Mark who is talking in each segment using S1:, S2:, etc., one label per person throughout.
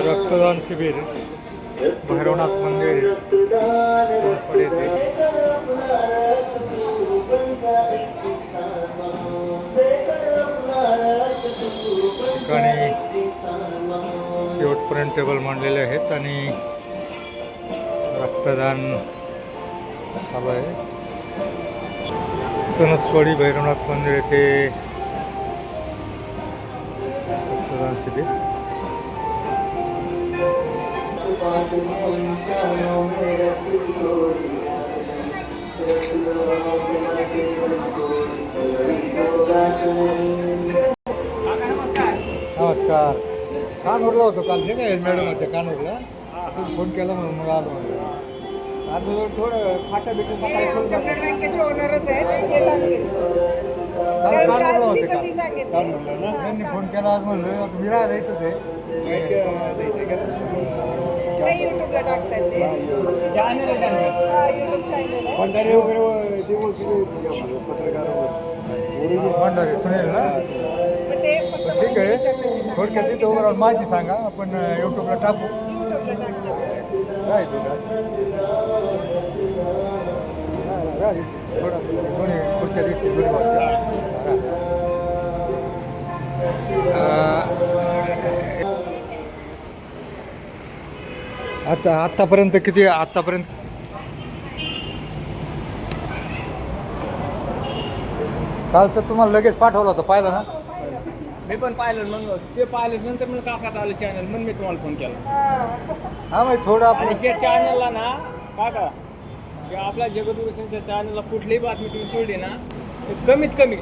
S1: रक्तदान शिबिर भैरवनाथ मंदिर येथे ठिकाणी शेवटपर्यंत टेबल मांडलेले आहेत आणि रक्तदान चालू आहे. सणसवाडी भैरवनाथ मंदिर येथे रक्तदान शिबिर. नमस्कार. कानूरला होतो काल ते काय मॅडम होते कानूरला. फोन केला म्हणून मग आलो.
S2: आता थोडं फाटा बिटा सकाळी
S3: चॉकलेट बँकेचे ओनरच आहेत हे सांगतील.
S1: कानूरला होते काल. कानूरला ना त्यांनी फोन केला आज म्हणलं आता मी राहिला इथंच आहे.
S3: काही युट्यूबला टाकतात ते
S2: चॅनल आहे त्यांचं.
S3: युट्यूब चॅनल आहे.
S4: भंडारे वगैरे पत्रकार
S1: भंडारी सुनील ना.
S3: मग ते फक्त
S1: ठीक आहे.
S3: विचारतात ते सांगतात.
S1: थोडक्यात तिथं ओव्हरऑल माहिती सांगा आपण यूट्यूबला टाकू.
S3: युट्यूबला टाकतात.
S1: काय दिलं असं थोडंसं दोन्ही खुर्च्या दिसतील दोन्ही बाजूला. आत्तापर्यंत किती आत्तापर्यंत कालचं तुम्हाला लगेच पाठवलं होतं पाहिलं ना.
S2: मी पण पाहिलं मग ते पाहिलं नंतर मला काकाचं आलं चॅनल म्हणून मी तुम्हाला फोन केला.
S1: हा मग थोडं
S2: आणि
S1: आपण
S2: हे चॅनलला ना काका जे आपल्या जगद्गुरु सिंगच्या चॅनलला कुठलीही बातमी तुम्ही सोडली ना तर कमीत कमी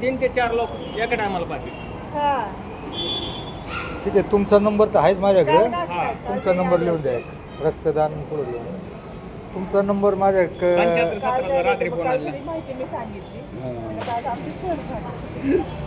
S2: 3 ते 4 लोक एका टायमाला पाहतील.
S3: हा.
S1: ठीक आहे. तुमचा नंबर तर आहेच माझ्याकडे.
S3: काल टाकतात.
S1: तुमचा नंबर लिहून द्या. रक्तदान पुढे लिहून तुमचा नंबर माझ्याकडे.
S2: 75
S3: काल
S2: 17 रात्री फोन आला.
S3: कालची माहिती मी सांगितली. आता आज आमची सर सांगितली.